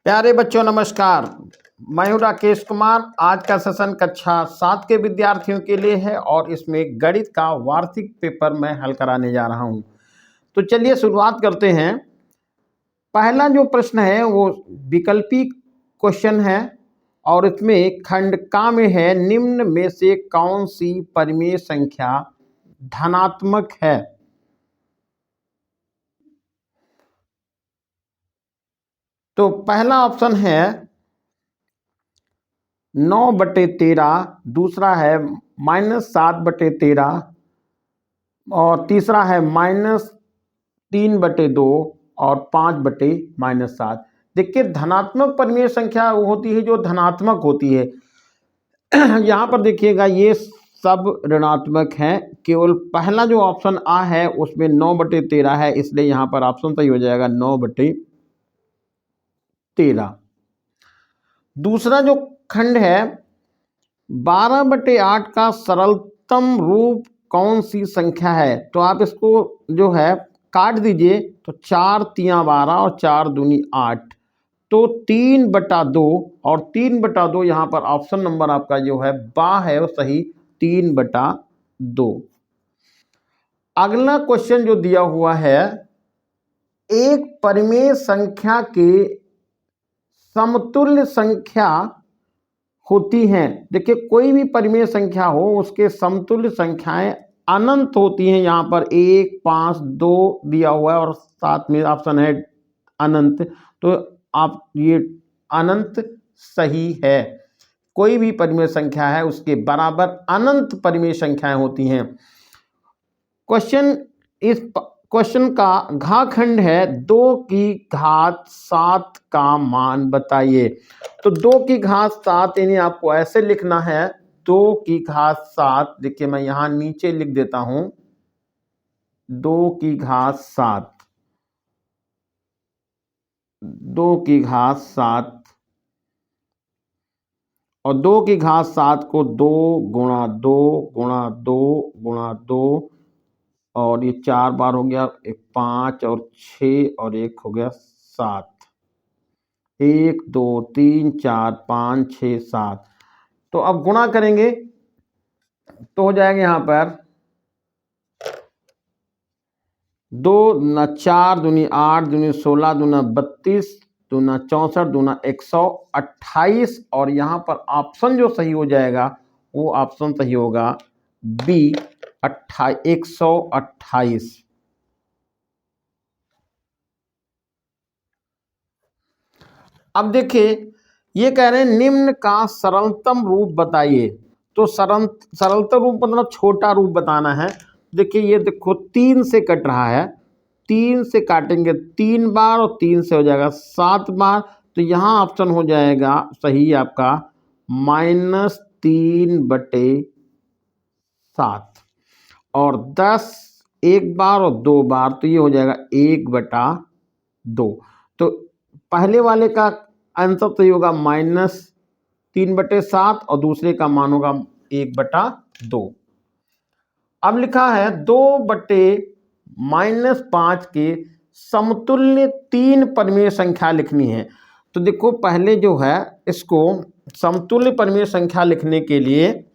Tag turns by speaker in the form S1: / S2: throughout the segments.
S1: प्यारे बच्चों नमस्कार। मैं हूं राकेश कुमार। आज का सेशन कक्षा 7 के विद्यार्थियों के लिए है और इसमें गणित का वार्षिक पेपर मैं हल कराने जा रहा हूं। तो चलिए शुरुआत करते हैं। पहला जो प्रश्न है वो विकल्पी क्वेश्चन है और इसमें खंड का में है, निम्न में से कौन सी परिमेय संख्या धनात्मक है। तो पहला ऑप्शन है 9/13, दूसरा है -7/13 और तीसरा है -3/2 और 5/-7। देखिए धनात्मक परिमेय संख्या वो होती है जो धनात्मक होती है। यहाँ पर देखिएगा ये सब ऋणात्मक है, केवल पहला जो ऑप्शन आ है उसमें 9/13 है, इसलिए यहाँ पर ऑप्शन सही हो जाएगा 9/13। दूसरा जो खंड है 12/8 का सरलतम रूप कौन सी संख्या है। तो आप इसको जो है काट दीजिए, तो 4 तिया 12 और 4 दूनी 8, तो 3/2 और 3/2 यहाँ पर ऑप्शन नंबर आपका जो है बा है वो सही 3/2। अगला क्वेश्चन जो दिया हुआ है, एक परिमेय संख्या के समतुल्य संख्या होती हैं। देखिए कोई भी परिमेय संख्या हो उसके समतुल्य संख्याएं अनंत होती हैं। यहाँ पर 1, 5, 2 दिया हुआ है और साथ में ऑप्शन है अनंत, तो आप ये अनंत सही है। कोई भी परिमेय संख्या है उसके बराबर अनंत परिमेय संख्याएं होती हैं। इस क्वेश्चन का घ खंड है 2 की घात 7 का मान बताइए। तो 2 की घात 7 यानी आपको ऐसे लिखना है 2 की घात 7। देखिए मैं यहां नीचे लिख देता हूं 2 की घात 7, 2 की घात 7 और 2 की घात 7 को 2 गुणा 2 गुणा 2 गुणा 2 और ये 4 बार हो गया, 5 और 6 और 1 हो गया 7। 1 2 3 4 5 6 7। तो अब गुणा करेंगे तो हो जाएगा यहाँ पर 2 दूना 4 दूनी 8 दूनी 16 दूना 32 दूना 64 दूना 128 और यहाँ पर ऑप्शन जो सही हो जाएगा वो ऑप्शन सही होगा बी 128। अब देखिए ये कह रहे हैं निम्न का सरलतम रूप बताइए। तो सरलतम रूप मतलब छोटा रूप बताना है। देखिए ये देखो 3 से कट रहा है, 3 से काटेंगे 3 बार और 3 से हो जाएगा 7 बार, तो यहाँ ऑप्शन हो जाएगा सही आपका -3/7 और 10 एक बार और 2 बार, तो ये हो जाएगा 1/2। तो पहले वाले का आंसर सही होगा -3/7 और दूसरे का मान होगा 1/2। अब लिखा है 2/-5 के समतुल्य 3 परिमेय संख्या लिखनी है। तो देखो पहले जो है इसको समतुल्य परिमेय संख्या लिखने के लिए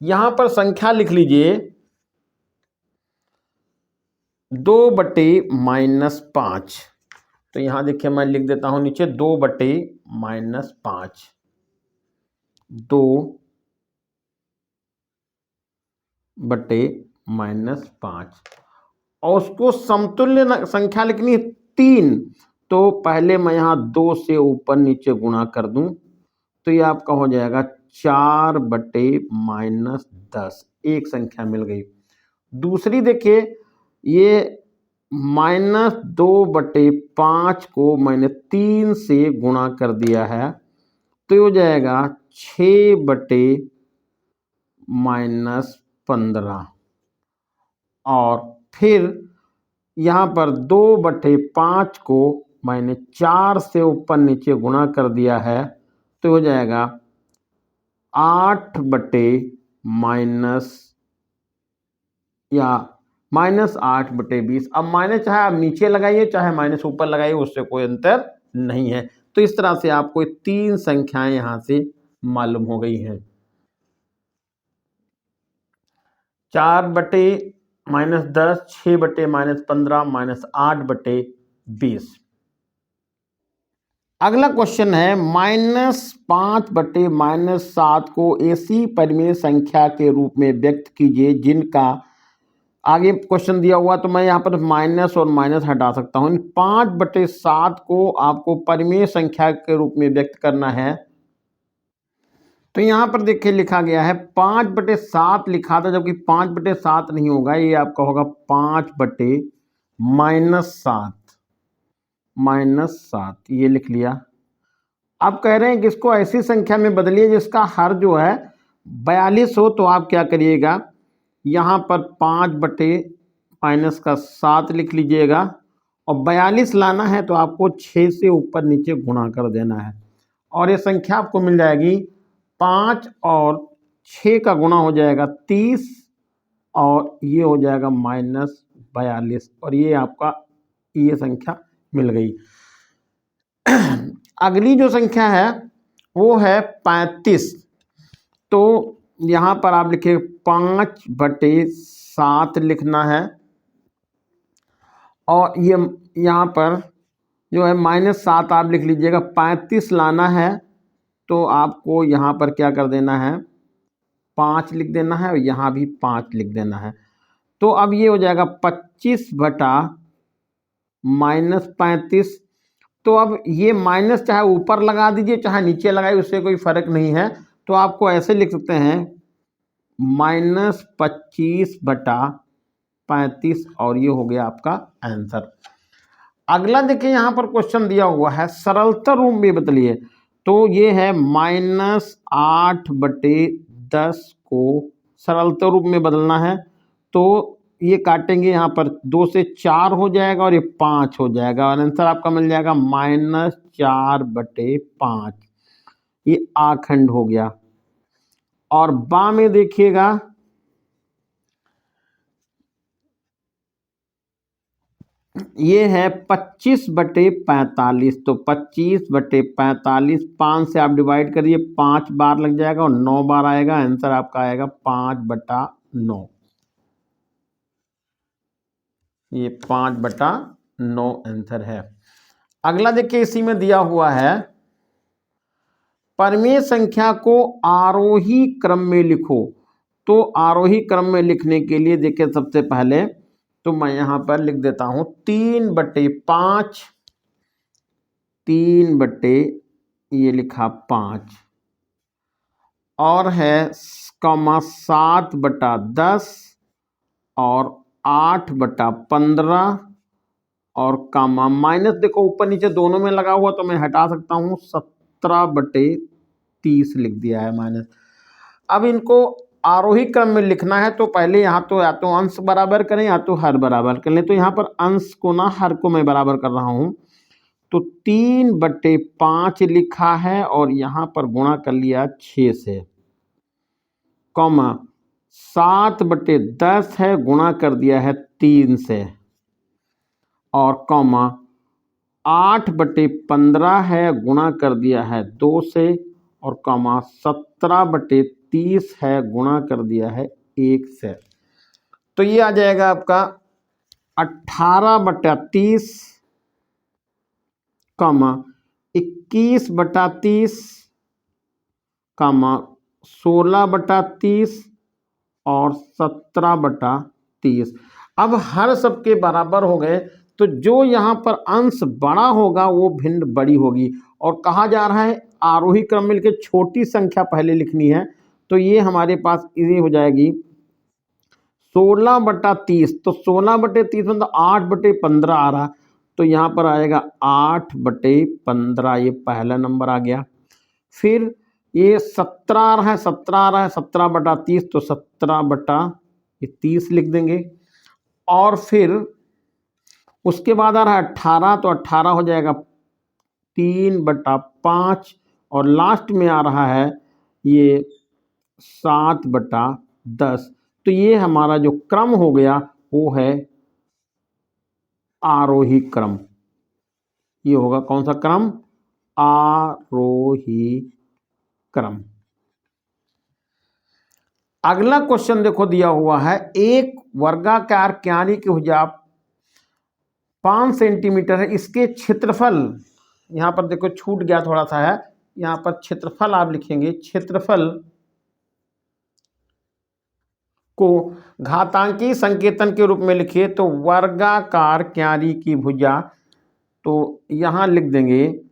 S1: यहां पर संख्या लिख लीजिए 2/-5। तो यहां देखिए मैं लिख देता हूं नीचे 2/-5, 2/-5 और उसको समतुल्य संख्या लिखनी है 3। तो पहले मैं यहां 2 से ऊपर नीचे गुणा कर दूं तो ये आपका हो जाएगा 4/-10, एक संख्या मिल गई। दूसरी देखिए ये -2/5 को मैंने 3 से गुणा कर दिया है, तो ये हो जाएगा 6/-15 और फिर यहाँ पर 2/5 को मैंने 4 से ऊपर नीचे गुणा कर दिया है, तो हो जाएगा 8 या -8/20। अब माइनस चाहे आप नीचे लगाइए चाहे माइनस ऊपर लगाइए, उससे कोई अंतर नहीं है। तो इस तरह से आपको 3 संख्याएं यहां से मालूम हो गई हैं। 4/-10, 6/-15, -8/20। अगला क्वेश्चन है -5/-7 को ऐसी परिमेय संख्या के रूप में व्यक्त कीजिए जिनका, आगे क्वेश्चन दिया हुआ तो मैं यहाँ पर माइनस और माइनस हटा सकता हूँ। 5/7 को आपको परिमेय संख्या के रूप में व्यक्त करना है। तो यहाँ पर देखिए लिखा गया है 5/7 लिखा था, जबकि 5/7 नहीं होगा, ये आपका होगा 5/-7 ये लिख लिया। अब कह रहे हैं कि इसको ऐसी संख्या में बदलिए जिसका हर जो है 42 हो। तो आप क्या करिएगा, यहाँ पर 5/-7 लिख लीजिएगा और 42 लाना है तो आपको 6 से ऊपर नीचे गुणा कर देना है और ये संख्या आपको मिल जाएगी 5 और 6 का गुणा हो जाएगा 30 और ये हो जाएगा -42 और ये आपका ये संख्या मिल गई। अगली जो संख्या है वो है 35। तो यहाँ पर आप लिखिए 5/7 लिखना है और ये यहाँ पर जो है -7 आप लिख लीजिएगा। 35 लाना है तो आपको यहाँ पर क्या कर देना है, 5 लिख देना है और यहाँ भी 5 लिख देना है। तो अब ये हो जाएगा 25/-35। तो अब ये माइनस चाहे ऊपर लगा दीजिए चाहे नीचे लगाइए, उससे कोई फर्क नहीं है। तो आपको ऐसे लिख सकते हैं -25/35 और ये हो गया आपका आंसर। अगला देखिए यहाँ पर क्वेश्चन दिया हुआ है सरलतर रूप में बदलिए। तो ये है -8/10 को सरलतर रूप में बदलना है। तो ये काटेंगे, यहाँ पर 2 से 4 हो जाएगा और ये 5 हो जाएगा और आंसर आपका मिल जाएगा -4/5। ये आखंड हो गया। और बा में देखिएगा ये है 25/45। तो 25/45 5 से आप डिवाइड करिए, 5 बार लग जाएगा और 9 बार आएगा। आंसर आपका आएगा 5/9। ये 5/9 आंसर है। अगला देखिए इसी में दिया हुआ है परिमेय संख्या को आरोही क्रम में लिखो। तो आरोही क्रम में लिखने के लिए देखिए सबसे पहले तो मैं यहाँ पर लिख देता हूँ 3/5, 3 ये लिखा 5 और है 7/10 और 8/15 और कामा माइनस देखो ऊपर नीचे दोनों में लगा हुआ तो मैं हटा सकता हूँ, 17/30 लिख दिया है माइनस। अब इनको आरोही क्रम में लिखना है तो पहले यहाँ तो या तो अंश बराबर करें या तो हर बराबर कर लें। तो यहाँ पर अंश को ना हर को मैं बराबर कर रहा हूँ। तो 3/5 लिखा है और यहाँ पर गुणा कर लिया 6 से, कॉमा 7/10 है गुणा कर दिया है 3 से और कॉमा 8/15 है गुणा कर दिया है 2 से और कॉमा 17/30 है गुणा कर दिया है 1 से। तो ये आ जाएगा आपका 18/30, कॉमा 21/30, कॉमा 16/30 और 17/30। अब हर सबके बराबर हो गए तो जो यहाँ पर अंश बड़ा होगा वो भिन्न बड़ी होगी और कहा जा रहा है आरोही क्रम में लिखे छोटी संख्या पहले लिखनी है। तो ये हमारे पास ये हो जाएगी 16/30। तो 16/30 मतलब 8/15 आ रहा, तो यहाँ पर आएगा 8/15, ये पहला नंबर आ गया। फिर ये 17 आ रहा है, 17 आ रहा है, 17/30 तो 17/30 लिख देंगे। और फिर उसके बाद आ रहा है 18, तो 18 हो जाएगा 3/5 और लास्ट में आ रहा है ये 7/10। तो ये हमारा जो क्रम हो गया वो है आरोही क्रम। ये होगा कौन सा क्रम? आरोही क्रम। अगला क्वेश्चन देखो दिया हुआ है, एक वर्गाकार क्यारी की भुजा 5 सेंटीमीटर है, इसके क्षेत्रफल, यहां पर देखो छूट गया थोड़ा सा है, यहां पर क्षेत्रफल आप लिखेंगे, क्षेत्रफल को घातांकी संकेतन के रूप में लिखिए तो वर्गाकार क्यारी की भुजा, तो यहां लिख देंगे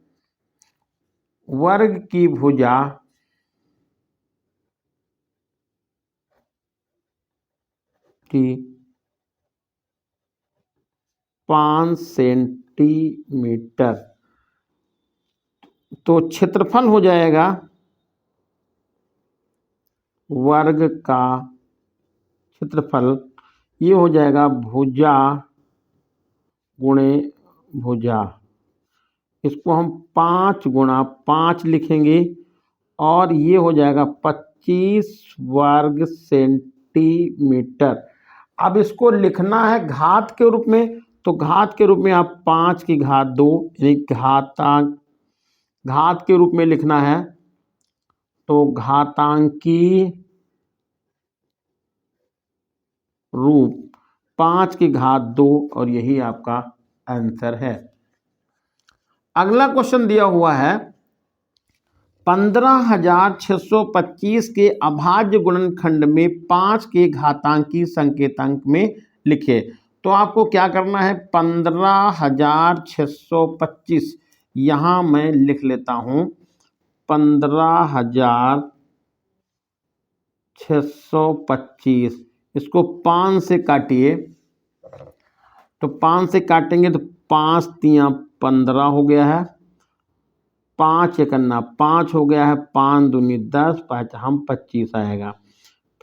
S1: वर्ग की भुजा की 5 सेंटीमीटर, तो क्षेत्रफल हो जाएगा वर्ग का क्षेत्रफल, ये हो जाएगा भुजा गुणे भुजा, इसको हम 5 गुणा 5 लिखेंगे और ये हो जाएगा 25 वर्ग सेंटीमीटर। अब इसको लिखना है घात के रूप में, तो घात के रूप में आप 5 की घात 2 यानी घातांक, घात के रूप में लिखना है तो घातांकी रूप 5 की घात 2 और यही आपका आंसर है। अगला क्वेश्चन दिया हुआ है 15,625 के अभाज्य गुणनखंड में 5 के घातांकी संकेतांक में लिखे। तो आपको क्या करना है, 15,625 यहां मैं लिख लेता हूं 15,625, इसको 5 से काटिए, तो 5 से काटेंगे तो 5 तिया 15 हो गया है, 5 एकन्ना 5 हो गया है, 5 दूनी 10, 5 हम 25 आएगा।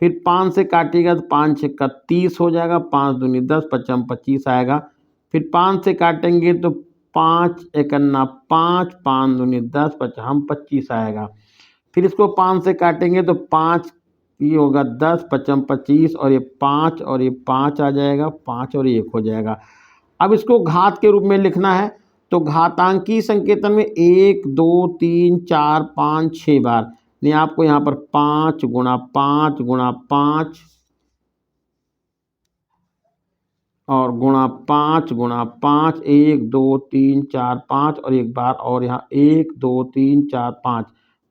S1: फिर 5 से काटिएगा तो 5 छक्का 30 हो जाएगा, 5 दूनी 10, 5 हम 25 आएगा। फिर 5 से काटेंगे तो 5 एकन्ना 5, 5 दूनी 10, 5 हम 25 आएगा। फिर इसको 5 से काटेंगे तो 5 ये होगा 10, 5 हम 25 और ये 5 और ये 5 आ जाएगा, 5 और 1 हो जाएगा। अब इसको घात के रूप में लिखना है तो घातांकी संकेतन में 1 2 3 4 5 6 बार, नहीं आपको यहाँ पर 5 गुणा 5 गुणा 5 और गुणा 5 गुणा 5, 1 2 3 4 5 और एक बार और यहाँ 1 2 3 4 5,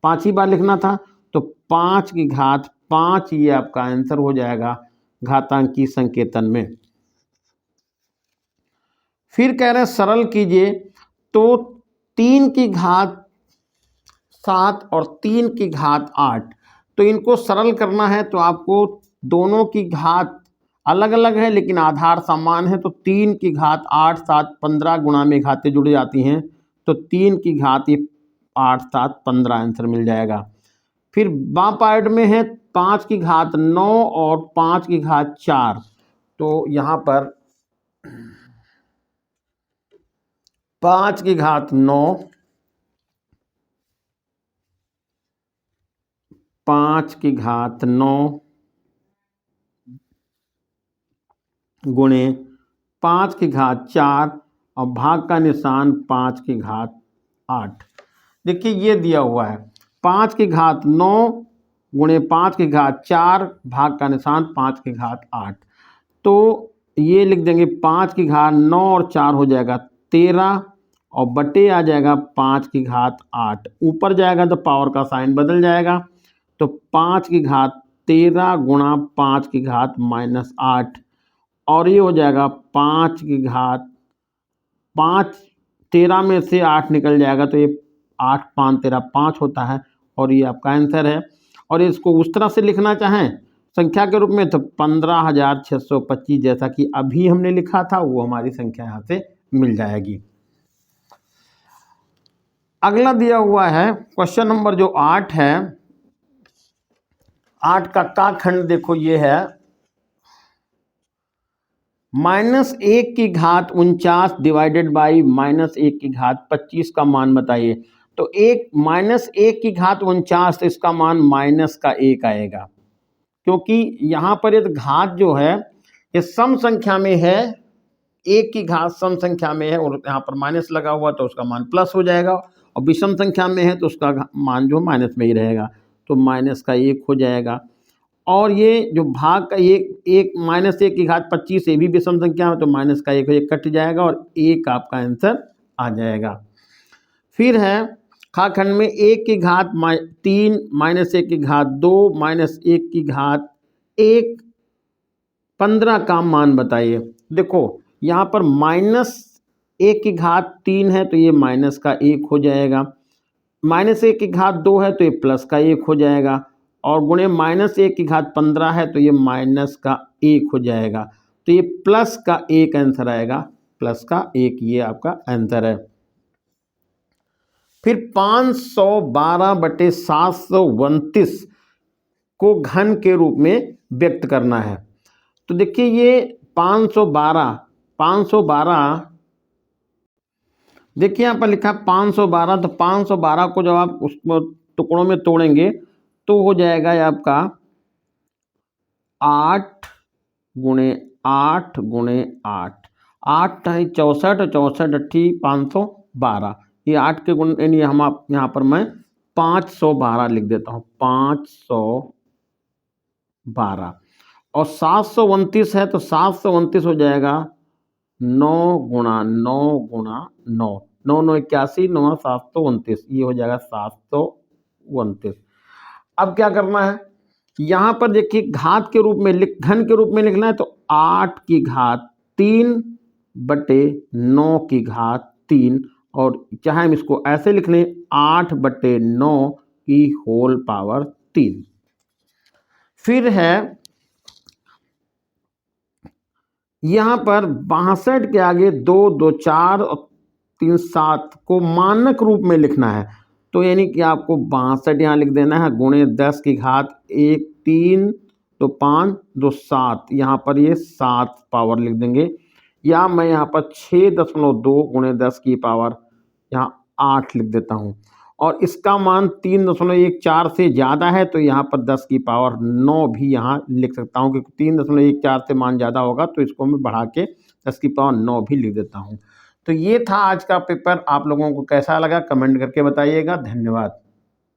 S1: 5 ही बार लिखना था, तो 5 की घात 5 ये आपका आंसर हो जाएगा घातांकी संकेतन में। फिर कह रहे हैं सरल कीजिए, तो 3 की घात 7 और 3 की घात 8, तो इनको सरल करना है तो आपको दोनों की घात अलग अलग है लेकिन आधार समान है, तो 3 की घात 8 7 15 गुणा में घातें जुड़ जाती हैं, तो 3 की घात ये 8 7 15 आंसर मिल जाएगा। फिर बां पार्ट में है 5 की घात 9 और 5 की घात 4, तो यहाँ पर 5 की घात 9, 5 की घात 9 गुणे 5 की घात 4 और भाग का निशान 5 की घात 8। देखिए ये दिया हुआ है 5 की घात 9 गुणे 5 की घात 4 भाग का निशान 5 की घात 8, तो ये लिख देंगे 5 की घात 9 और 4 हो जाएगा 13 और बटे आ जाएगा 5 की घात 8, ऊपर जाएगा तो पावर का साइन बदल जाएगा, तो 5 की घात 13 गुणा 5 की घात -8 और ये हो जाएगा 5 की घात 5, 13 में से 8 निकल जाएगा तो ये 8 5 13 5 होता है और ये आपका आंसर है। और इसको उस तरह से लिखना चाहें संख्या के रूप में तो 15,625 जैसा कि अभी हमने लिखा था वो हमारी संख्या यहाँ से मिल जाएगी। अगला दिया हुआ है क्वेश्चन नंबर जो 8 है, 8 का खंड देखो ये है -1 की घात 49 डिवाइडेड बाई -1 की घात 25 का मान बताइए। तो -1 की घात 49 तो इसका मान -1 आएगा, क्योंकि यहाँ पर ये घात जो है ये सम संख्या में है, एक की घात सम संख्या में है और यहाँ पर माइनस लगा हुआ तो उसका मान प्लस हो जाएगा, और विषम संख्या में है तो उसका मान जो माइनस में ही रहेगा, तो माइनस का 1 हो जाएगा। और ये जो भाग का एक माइनस 1 की घात 25 ये भी विषम संख्या है, तो माइनस का 1 कट जाएगा और 1 आपका आंसर आ जाएगा। फिर है खा खंड में 1 की घात 3 माइनस 1 की घात 2 माइनस 1 की घात 1 15 का मान बताइए। देखो यहाँ पर माइनस 1 की घात 3 है तो ये माइनस का 1 हो जाएगा, माइनस 1 की घात 2 है तो ये प्लस का 1 हो जाएगा, और गुणे माइनस 1 की घात 15 है तो ये माइनस का 1 हो जाएगा, तो ये प्लस का 1 आंसर आएगा, प्लस का 1 ये आपका आंसर है। फिर 512/729 को घन के रूप में व्यक्त करना है। तो देखिए ये 512 देखिए यहाँ पर लिखा 512, तो 512 को जब आप उसको टुकड़ों में तोड़ेंगे तो हो जाएगा ये आपका 8 गुणे 8 गुणे 8, 8 है 64, 64 अट्ठी 512, ये 8 के गुण यानी हम आप यहाँ पर मैं 512 लिख देता हूँ, 512। और 729 है तो 729 हो जाएगा 9 गुणा 9 गुणा 9, 9 9 81, 9 729, ये हो जाएगा 729। अब क्या करना है, यहाँ पर देखिए घात के रूप में घन के रूप में लिखना है, तो 8 की घात 3/9 की घात 3, और चाहे हम इसको ऐसे लिख लें 8/9 की होल पावर 3। फिर है यहाँ पर 62 के आगे 2 2 4 और 3 7 को मानक रूप में लिखना है, तो यानी कि आपको 62 यहाँ लिख देना है, गुणे 10 की घात 1 3 तो 5 2 7, यहाँ पर ये 7 पावर लिख देंगे, या मैं यहाँ पर 6.2 गुणे 10 की पावर यहाँ 8 लिख देता हूँ, और इसका मान 3.14 से ज़्यादा है तो यहाँ पर 10 की पावर 9 भी यहाँ लिख सकता हूँ, क्योंकि 3.14 से मान ज़्यादा होगा तो इसको मैं बढ़ा के 10 की पावर 9 भी लिख देता हूँ। तो ये था आज का पेपर, आप लोगों को कैसा लगा कमेंट करके बताइएगा। धन्यवाद।